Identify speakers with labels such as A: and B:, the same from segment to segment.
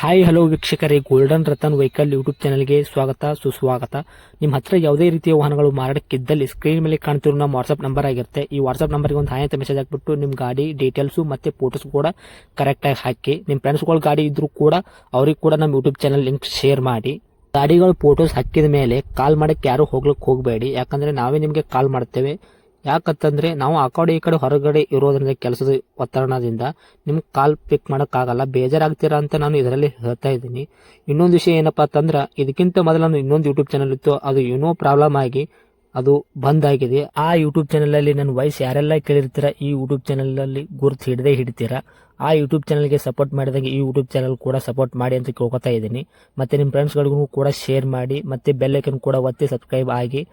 A: Hi hello ವೀಕ್ಷಕರೇ, golden Ratan vehicle YouTube ಚಾನಲ್ಗೆ ಸ್ವಾಗತ ಸುಸ್ವಾಗತ. ನಿಮ್ಮ ಹತ್ರ ಯಾವುದೇ ರೀತಿಯ ವಾಹನಗಳು ಮಾರಾಟಕ್ಕಿದ್ದಲ್ಲಿ ಸ್ಕ್ರೀನ್ ಮೇಲೆ ಕಾಣ್ತಿರೋ ನಮ್ಮ ವಾಟ್ಸ್ಆಪ್ ನಂಬರ್ ಆಗಿರುತ್ತೆ. ಈ ವಾಟ್ಸ್ಆಪ್ ನಂಬರ್ಗೆ ಒಂದು ಹಾಯ್ ಅಂತ ಮೆಸೇಜ್ ಹಾಕ್ಬಿಟ್ಟು ನಿಮ್ಮ ಗಾಡಿ ಡೀಟೇಲ್ಸು ಮತ್ತೆ ಫೋಟೋಸ್ ಕೂಡ ಕರೆಕ್ಟಾಗಿ ಹಾಕಿ. ನಿಮ್ಮ ಫ್ರೆಂಡ್ಸ್ಗಳ ಗಾಡಿ ಇದ್ರೂ ಕೂಡ ಅವ್ರಿಗೆ ಕೂಡ ನಮ್ಮ ಯೂಟ್ಯೂಬ್ ಚಾನಲ್ ಲಿಂಕ್ ಶೇರ್ ಮಾಡಿ. ಗಾಡಿಗಳು ಫೋಟೋಸ್ ಹಾಕಿದ ಮೇಲೆ ಕಾಲ್ ಮಾಡಕ್ಕೆ ಯಾರು ಹೋಗ್ಲಿಕ್ಕೆ ಹೋಗಬೇಡಿ, ಯಾಕಂದ್ರೆ ನಾವೇ ನಿಮಗೆ ಕಾಲ್ ಮಾಡ್ತೇವೆ. ಯಾಕಂತಂದ್ರೆ ನಾವು ಆ ಕಡೆ ಈ ಕಡೆ ಹೊರಗಡೆ ಇರೋದ್ರಿಂದ ಕೆಲಸದ ಒತ್ತಡದಿಂದ ನಿಮ್ಗೆ ಕಾಲ್ ಪಿಕ್ ಮಾಡೋಕ್ಕಾಗಲ್ಲ, ಬೇಜಾರಾಗ್ತೀರಾ ಅಂತ ನಾನು ಇದರಲ್ಲಿ ಹೇಳ್ತಾ ಇದ್ದೀನಿ. ಇನ್ನೊಂದು ವಿಷಯ ಏನಪ್ಪಾ ಅಂತಂದ್ರೆ, ಇದಕ್ಕಿಂತ ಮೊದಲು ನಾನು ಇನ್ನೊಂದು ಯೂಟ್ಯೂಬ್ ಚಾನಲ್ ಇತ್ತು, ಅದು ಏನೋ ಪ್ರಾಬ್ಲಮ್ ಆಗಿ ಅದು ಬಂದ್ ಆಗಿದೆ. ಆ ಯೂಟ್ಯೂಬ್ ಚಾನಲ್ ಅಲ್ಲಿ ನನ್ನ ವಾಯ್ಸ್ ಯಾರೆಲ್ಲ ಕೇಳಿರ್ತೀರಾ, ಈ ಯೂಟ್ಯೂಬ್ ಚಾನಲ್ ಅಲ್ಲಿ ಗುರುತು ಹಿಡದೇ ಹಿಡಿತೀರಾ. ಆ ಯೂಟ್ಯೂಬ್ ಚಾನಲ್ಗೆ ಸಪೋರ್ಟ್ ಮಾಡಿದಾಗ ಈ ಯೂಟ್ಯೂಬ್ ಚಾನಲ್ ಕೂಡ ಸಪೋರ್ಟ್ ಮಾಡಿ ಅಂತ ಕೇಳ್ಕೊತಾ ಇದ್ದೀನಿ. ಮತ್ತೆ ನಿಮ್ಮ ಫ್ರೆಂಡ್ಸ್ಗಳಿಗೂ ಕೂಡ ಶೇರ್ ಮಾಡಿ, ಮತ್ತೆ ಬೆಲ್ ಐಕನ್ ಕೂಡ ಒತ್ತಿ ಸಬ್ಸ್ಕ್ರೈಬ್ ಆಗಿ.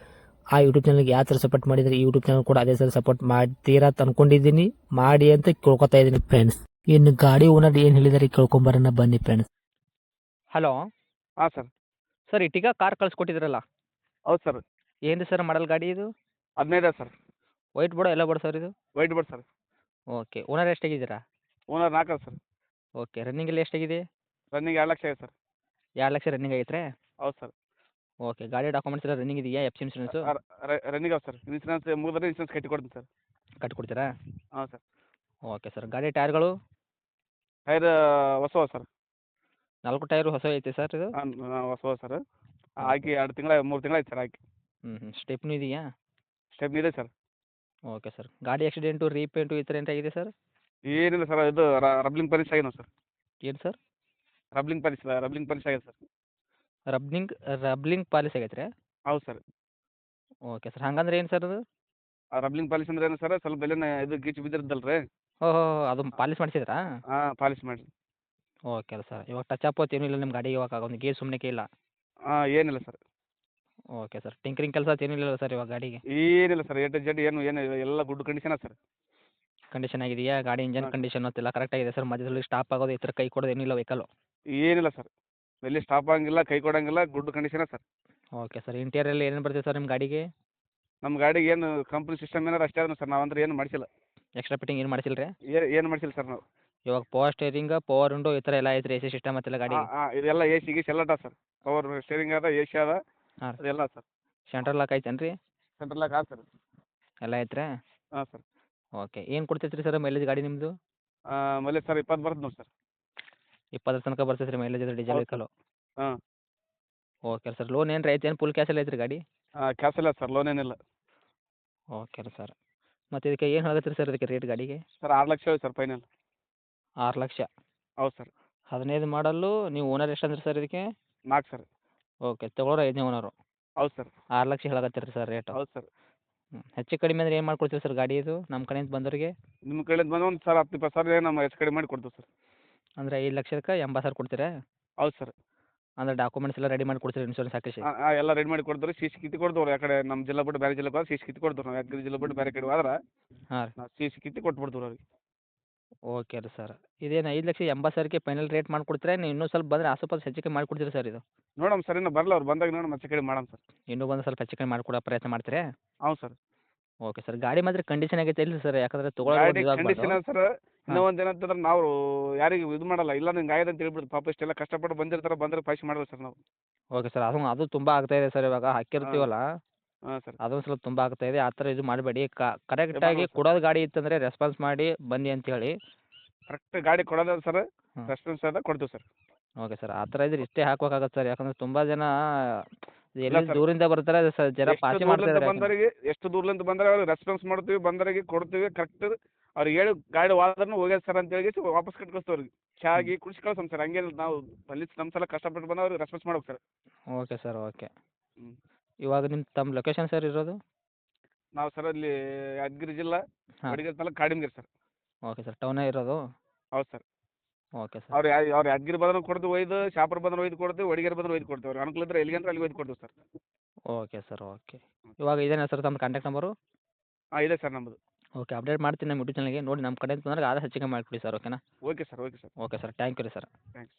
A: ಆ ಯೂಟ್ಯೂಬ್ ಚಾನಲ್ಗೆ ಯಾವ ಥರ ಸಪೋರ್ಟ್ ಮಾಡಿದ್ರೆ ಈ ಯೂಟ್ಯೂಬ್ ಚಾನಲ್ ಕೂಡ ಅದೇ ಥರ ಸಪೋರ್ಟ್ ಮಾಡ್ತೀರಾ ಅಂತ ಅನ್ಕೊಂಡಿದ್ದೀನಿ. ಮಾಡಿ ಅಂತ ಕೇಳ್ಕೊತಾ ಇದ್ದೀನಿ ಫ್ರೆಂಡ್ಸ್. ಇನ್ನು ಗಾಡಿ ಓನರ್ ಏನು ಹೇಳಿದಾರೆ ಕೇಳ್ಕೊಂಬರೋಣ ಬನ್ನಿ ಫ್ರೆಂಡ್ಸ್.
B: ಹಲೋ
A: ಹಾಂ ಸರ್.
B: ಸರ್, ಇಟ್ಟಿಗ ಕಾರ್ ಕಳ್ಸಿಕೊಟ್ಟಿದ್ರಲ್ಲ,
A: ಹೌದು ಸರ್.
B: ಏನು ಸರ್ ಮಾಡಲ್ ಗಾಡಿ ಇದು?
A: 15 ಸರ್.
B: ವೈಟ್ ಬೋರ್ಡ್ ಎಲ್ಲ ಬೋರ್ಡ್ ಸರ್ ಇದು?
A: White board sir.
B: Okay. Owner ಎಷ್ಟಾಗಿದ್ದೀರಾ?
A: Owner 4 sir.
B: ಓಕೆ. ರನ್ನಿಂಗ್ ಎಲ್ಲ ಎಷ್ಟಾಗಿದೆ?
A: ರನ್ನಿಂಗ್ 2 ಲಕ್ಷ ಇದೆ ಸರ್.
B: 2 ಲಕ್ಷ ರನ್ನಿಂಗ್ ಆಗೈತ್ರೆ?
A: ಹೌದು ಸರ್.
B: ಓಕೆ. ಗಾಡಿ ಡಾಕ್ಯುಮೆಂಟ್ಸ್ ಎಲ್ಲ ರನ್ನಿಂಗ್ ಇದೆಯಾ? ಎಫ್ ಸಿ ಇನ್ಸೂರೆನ್ಸು
A: ರನ್ನಿಂಗ್ ಅವ ಸರ್. ಇನ್ಸೂರೆನ್ಸ್ ಮುಗಿದ್ರೆ ಇನ್ಸೂರೆನ್ಸ್ ಕಟ್ಟಿ ಕೊಡ್ತೀನಿ ಸರ್.
B: ಕಟ್ಕೊಡ್ತೀರಾ?
A: ಹಾಂ ಸರ್.
B: Okay sir. ಗಾಡಿ ಟೈರ್ಗಳು?
A: Tyre ಹೊಸವ sir.
B: 4 ಟೈರು ಹೊಸ ಐತೆ ಸರ್ ಇದು?
A: ಹೊಸವ ಸರ್. ಹಾಕಿ 2 ತಿಂಗಳ 3 ತಿಂಗಳು ಆಯ್ತು ಸರ್ ಹಾಕಿ.
B: ಸ್ಟೆಪ್ನು ಇದೆಯಾ?
A: ಸ್ಟೆಪ್ನಿ ಇದೆ ಸರ್.
B: Okay sir. ಗಾಡಿ ಆಕ್ಸಿಡೆಂಟು ರೀಪೇಂಟು ಈ ಥರ ಏನಾಗಿದೆ ಸರ್?
A: ಏನಿಲ್ಲ ಸರ್, ಇದು ರಬ್ಲಿಂಗ್ ಪಾಲಿಶ್ ಆಗಿದೆ ಸರ್.
B: ಏನು ಸರ್?
A: ರಬ್ಲಿಂಗ್ ಪಾಲಿಶ್ ಆಗಿದೆ ಸರ್.
B: ರಬ್ಲಿಂಗ್ ರಬ್ಲಿಂಗ್ ಪಾಲಿಸ್ ಆಗೈತ್ರಿ?
A: ಹೌದು ಸರ್.
B: Okay sir. ಹಂಗಂದ್ರೆ ಏನು ಸರ್ ಅದು?
A: ರಬ್ಲಿಂಗ್ ಪಾಲಿಶ್ ಅಂದ್ರೆ ಏನು ಸರ್, ಸ್ವಲ್ಪ ಬೆಲೆನ ಇದು ಗೀಚು ಬಿದ್ದಿರ್ತಲ್ಲ ರೀ.
B: ಓಹೋ, ಅದು ಪಾಲಿಸ್ ಮಾಡಿಸಿದ್ರಾ?
A: ಹಾಂ, ಪಾಲಿಶ್ ಮಾಡಿ.
B: Okay sir. ಇವಾಗ ಟಚ್ ಅಪ್ ಏನೂ ಇಲ್ಲ ನಿಮ್ಮ ಗಾಡಿಗೆ, ಇವಾಗ ಒಂದು ಗೇರ್ ಸುಮ್ಮನೆ ಇಲ್ಲ?
A: ಹಾಂ, ಏನಿಲ್ಲ ಸರ್.
B: Okay sir. ಟಿಂಕರಿಂಗ್ ಕೆಲಸ ಏನೂ ಇಲ್ಲ ಸರ್ ಇವಾಗ ಗಾಡಿಗೆ?
A: ಏನಿಲ್ಲ ಸರ್, ಎ ಟು ಜೆಡ್ ಏನು ಎಲ್ಲ ಗುಡ್ ಕಂಡೀಷನ್ ಸರ್.
B: ಕಂಡೀಷನ್ ಆಗಿದೆಯಾ? ಗಾಡಿ ಇಂಜನ್
A: ಹಾಂ.
B: ಕಂಡೀಷನ್ ಎಲ್ಲ ಕರೆಕ್ಟ್ ಆಗಿದೆ ಸರ್? ಮಧ್ಯದಲ್ಲಿ ಸ್ಟಾಪ್ ಆಗೋದು ಈ ಥರ ಕೈ ಕೊಡೋದು ಏನಿಲ್ಲ ವೆಹಿಕಲ್ಲು?
A: ಏನಿಲ್ಲ ಸರ್, ಎಲ್ಲಿ ಸ್ಟಾಪ್ ಆಗಂಗಿಲ್ಲ, ಕೈ ಕೊಡಂಗಿಲ್ಲ, good condition sir.
B: Okay sir. ಇಂಟೀರಿಯರಲ್ಲಿ ಏನೇನು ಬರ್ತದೆ ಸರ್ ನಿಮ್ಮ ಗಾಡಿಗೆ?
A: ನಮ್ಮ ಗಾಡಿಗೆ ಏನು ಕಂಪ್ನಿ ಸಿಸ್ಟಮ್ ಏನಾರು ಅಷ್ಟೇ ಅದನ್ನು ಸರ್, ನಾವಂದ್ರೆ ಏನು ಮಾಡಿಸಿಲ್ಲ.
B: ಎಕ್ಸ್ಟ್ರಾ ಫಿಟ್ಟಿಂಗ್ ಏನು ಮಾಡಿಸಿಲ್ಲ ರೀ?
A: ಏನು ಮಾಡಿಸಿಲ್ಲ ಸರ್ ನಾವು.
B: ಇವಾಗ ಪವರ್ ಸ್ಟೇರಿಂಗ್, ಪವರ್ ವಿಂಡೋ ಈ ಥರ ಎಲ್ಲ ಐತ್ರಿ? ಎ ಸಿ ಸಿಸ್ಟಮ್ ಮತ್ತೆಲ್ಲ ಗಾಡಿಗೆ?
A: ಹಾಂ, ಇದೆಲ್ಲ ಎ ಸಿ ಗೀಸಿ ಎಲ್ಲ ಅದ ಸರ್. ಪವರ್ ಸ್ಟೇರಿಂಗ್ ಅದ, ಎ ಸಿ ಅದ,
B: ಹಾಂ.
A: ಅದೆಲ್ಲ ಸರ್.
B: ಸೆಂಟ್ರಲ್ ಲಾಕ್ ಐತೇನು ರೀ?
A: ಸೆಂಟ್ರಲ್ ಲಾಕ್ ಅದ ಸರ್.
B: ಎಲ್ಲ ಐತ್ರಿ?
A: ಹಾಂ ಸರ್.
B: ಓಕೆ. ಏನು ಕೊಡ್ತೈತೆ ರೀ ಸರ್ ಮೈಲೇಜ್ ಗಾಡಿ ನಿಮ್ಮದು?
A: ಮೈಲೇಜ್ ಸರ್ 20 ಬರುತ್ತೆ ನೋಡಿ ಸರ್.
B: 20 ತನಕ ಬರ್ತೈತೆ ರೀ ಮೈಲೇಜ್ ಅದು ಡೀಸೆಲ್
A: ಹೌದು ಸರ್.
B: ವೆಹಿಕಲ್ಲು?
A: ಹಾಂ.
B: Okay sir. ಲೋನ್ ಏನು ಐತೆ ಏನು ಫುಲ್ ಕ್ಯಾಶಲ್ಲಿ ಐತ್ರಿ ಗಾಡಿ?
A: ಕ್ಯಾಶ್ ಇಲ್ಲ ಸರ್, ಲೋನ್ ಏನಿಲ್ಲ.
B: ಓಕೆ ರೀ ಸರ್. ಮತ್ತು ಇದಕ್ಕೆ ಏನು ಹೇಳತ್ತೀರಿ ಸರ್ ಇದಕ್ಕೆ ರೇಟ್ ಗಾಡಿಗೆ?
A: Sir 6 lakh sir final.
B: 6 lakh?
A: ಹೌದು ಸರ್.
B: 15 ಮಾಡಲ್ಲು. ನೀವು ಓನರ್ ಎಷ್ಟು ಅಂದ್ರಿ ಸರ್ ಇದಕ್ಕೆ?
A: 4 ಸರ್.
B: ಓಕೆ. ತೊಗೊಳೋರು 5ನೇ ಓನರು?
A: ಹೌದು ಸರ್.
B: 6 ಲಕ್ಷ ಹೇಳಕತ್ತೀರಿ ಸರ್ ರೇಟು?
A: ಹೌದು ಸರ್.
B: ಹೆಚ್ಚು ಕಡಿಮೆ ಅಂದ್ರೆ ಏನು ಮಾಡ್ಕೊಡ್ತೀರಿ ಸರ್ ಗಾಡಿ ಇದು ನಮ್ಮ ಕಡೆಯಿಂದ ಬಂದವ್ರಿಗೆ?
A: ನಿಮ್ಮ ಕಡೆಯಿಂದ ಬಂದು ಒಂದು ಸರ್ 10 20 ಸಾವಿರ ನಮ್ಮ ಹೆಚ್ಚು ಕಡಿಮೆ ಮಾಡಿ ಕೊಡ್ತೀವಿ ಸರ್.
B: ಅಂದರೆ 5 ಲಕ್ಷಕ್ಕೆ 80,000 ಕೊಡ್ತೀರಾ?
A: ಹೌದು ಸರ್.
B: ಅಂದರೆ ಡಾಕ್ಯುಮೆಂಟ್ಸ್ ಎಲ್ಲ ರೆಡಿ ಮಾಡಿ ಕೊಡ್ತೀರಿ ಇನ್ಶೂರೆನ್ಸ್ ಹಾಕಿಸಿ?
A: ಎಲ್ಲ ರೆಡಿ ಮಾಡಿ ಕೊಡ್ತೀವಿ. ಸಿ ಸಿ ಕಿತ್ತಿ ಕೊಡ್ತೀವಿ. ಆ ಕಡೆ ನಮ್ಮ ಜಿಲ್ಲಾ ಬಿಟ್ಟು ಬೇರೆ ಜಿಲ್ಲೆಗೆ ಹೋದ್ರೆ ಸಿ ಸಿ ಕಿತ್ತಿ ಕೊಡ್ತೀವಿ. ನಾವು ಯಾದಗಿರಿ ಜಿಲ್ಲೆ ಬಿಟ್ಟು ಬೇರೆ ಕಡೆ ಹೋದ್ರೆ
B: ಹಾಂ ರೀ.
A: ನಾವು ಸಿ ಸಿ ಕಿತ್ತಿ ಕೊಟ್ಬಿಡ್ತೀವಿ ಅವ್ರಿಗೆ.
B: ಓಕೆ ರೀ ಸರ್. ಇದೇನು 5,80,000ಕ್ಕೆ ಫೈನಲ್ ರೇಟ್ ಮಾಡ್ಕೊಡ್ತೀರಾ? ನೀವು ಇನ್ನೂ ಸ್ವಲ್ಪ ಬಂದರೆ ಆಸುಪಾಸು ಹೆಚ್ಚು ಕಮ್ಮಿ ಮಾಡಿಕೊಡ್ತೀರಾ ಸರ್ ಇದು?
A: ನೋಡಮ್ಮ ಸರ್, ಇನ್ನು ಬರಲ್ಲ ಅವ್ರು ಬಂದಾಗ ನೋಡಮ್ಮ ಹೆಚ್ಚು ಕಡಿಮೆ ಮಾಡಮ್ಮ ಸರ್.
B: ಇನ್ನೂ ಬಂದು ಸ್ವಲ್ಪ ಹೆಚ್ಚು ಕಮ್ಮಿ ಮಾಡಿಕೊಡೋ ಪ್ರಯತ್ನ ಮಾಡ್ತೀರಾ?
A: ಹೌದು ಸರ್.
B: Okay sir. ಗಾಡಿ ಮಾತ್ರ ಕಂಡೀಷನ್ ಆಗೈತೆ ಇಲ್ಲ ಸರ್? ಯಾಕಂದರೆ
A: ಗಾಡಿ
B: ತೊಗೊಳೋರು
A: ಕಂಡೀಷನ್ ಸರ್. ಇನ್ನೂ
B: ಹಾಂ.
A: ಒಂದು ಏನಂತಂದ್ರೆ ನಾವು ಯಾರಿಗೂ ಇದು ಮಾಡಲ್ಲ, ಇಲ್ಲ ನಿಂಗೆ ಆಗಿದೆ ಅಂತ ಹೇಳ್ಬಿಡ್ತು. ಪಾಪ ಇಷ್ಟೆಲ್ಲ ಕಷ್ಟಪಟ್ಟು ಬಂದಿರ್ತಾರೆ, ಬಂದರೆ ಪಾಯ್ಸಿ ಮಾಡಲ್ಲ ಸರ್ ನಾವು.
B: Okay sir. ಅದು ತುಂಬ ಆಗ್ತಾ ಇದೆ ಸರ್ ಇವಾಗ
A: ಹಾಂ.
B: ಹಾಕಿರ್ತೀವಲ್ಲ,
A: ಹಾಂ ಸರ್.
B: ಅದೊಂದು ಸ್ವಲ್ಪ ತುಂಬ ಆಗ್ತಾ ಇದೆ. ಆ ಥರ ಇದು ಮಾಡಬೇಡಿ. ಕರೆಕ್ಟಾಗಿ
A: ಮಾಡಲ್ಲ ಸರ್.
B: ಕೊಡೋದು ಗಾಡಿ ಇತ್ತಂದರೆ ರೆಸ್ಪಾನ್ಸ್ ಮಾಡಿ ಬನ್ನಿ ಅಂತೇಳಿ.
A: ಕರೆಕ್ಟ್ ಗಾಡಿ ಕೊಡೋದ ಸರ್,
B: ಹಾಂ.
A: ರೆಸ್ಪಾನ್ಸ್ ಅದ ಕೊಡ್ತೀವಿ ಸರ್.
B: Okay sir. ಆ ಥರ ಇದ್ರೆ ಇಷ್ಟೇ ಹಾಕ್ಬೇಕಾಗತ್ತೆ ಸರ್. ಯಾಕಂದರೆ ತುಂಬ ಜನ
A: ಇಲ್ಲ
B: ಎಲ್ಲಿ
A: ಸರ್,
B: ದೂರಿಂದ ಬರ್ತಾರೆ ಜರ ಪಾಚಿ ಮಾಡ್ತಾ ಇದ್ದಾರೆ.
A: ಎಷ್ಟು ದೂರ್ಲಿಂದ ಬಂದರೆ ಅವ್ರಿಗೆ ರೆಸ್ಪಾನ್ಸ್ ಮಾಡ್ತೀವಿ, ಬಂದವರಿಗೆ ಕೊಡ್ತೀವಿ ಕರೆಕ್ಟ್. ಅವ್ರಿಗೆ ಹೇಳಿ ಗಾಡಿ ವಾದ್ರೂ ಹೋಗ್ಯದ ಸರ್ ಅಂತ ಹೇಳಿ ವಾಪಸ್ ಕಟ್ಕೊಳ್ತೀವಿ ಅವ್ರಿಗೆ. ಚಾಗಿ ಕುಡಿಸಿ ಕಳ್ಸಮ್ ಸರ್. ಹಂಗೇನು ನಾವು ಅಲ್ಲಿ ನಮ್ಮ ಸಲ ಕಷ್ಟಪಟ್ಟು ಬಂದು ಅವ್ರಿಗೆ ರೆಸ್ಪಾನ್ಸ್ ಮಾಡ್ಬೇಕು ಸರ್.
B: Okay sir. ಓಕೆ.
A: ಹ್ಞೂ.
B: ಇವಾಗ ತಮ್ಮ ಲೊಕೇಶನ್ ಸರ್ ಇರೋದು?
A: ನಾವು ಸರ್ ಅಲ್ಲಿ ಯಾದಗಿರಿ ಜಿಲ್ಲಾ
B: ಹಾಂ.
A: Vadigeri taluk Kadimagiri sir.
B: Okay sir. ಟೌನೇ ಇರೋದು?
A: ಹೌದು ಸರ್.
B: Okay sir.
A: ಅವ್ರು ಯಾದಗಿರಿ ಬಂದ್ರೆ ಕೊಡ್ತೀವಿ ಒಯ್ದು, ಶಾಪುರ ಬಂದ್ರೆ ಒಯ್ದು ಕೊಡ್ತೀವಿ, ವಡಿಗೇರಿ ಬಂದ್ರೆ ಒಯ್ದು ಕೊಡ್ತೀವಿ. ಅವ್ರಿಗೆ ಅನುಕೂಲ ಇದ್ರೆ ಎಲ್ಲಿಗೆ ಅಂದ್ರೆ ಅಲ್ಲಿಗೆ ಒಯ್ದು ಕೊಡ್ತೀವಿ ಸರ್.
B: Okay sir. ಓಕೆ. ಇವಾಗ ಇದೇನಾ ಸರ್ ತಮ್ಮ ಕಾಂಟ್ಯಾಕ್ಟ್ ನಂಬರು?
A: ಹಾಂ, ಇದೆ ಸರ್ ನಮ್ಮದು.
B: ಓಕೆ. ಅಪ್ಡೇಟ್ ಮಾಡ್ತೀನಿ ನಮ್ಮ ಯೂಟ್ಯೂಬ್ ಚಾನಲ್ಗೆ. ನೋಡಿ ನಮ್ಮ ಕಡೆಯಿಂದ ಬಂದಾಗ ಆದಷ್ಟು ಹೆಚ್ಚಿಗೆ ಮಾಡಿಕೊಡಿ ಸರ್. ಓಕೆನಾ?
A: Okay sir. Okay sir.
B: Okay sir. Thank you ರೀ ಸರ್.
A: ಥ್ಯಾಂಕ್ಸ್.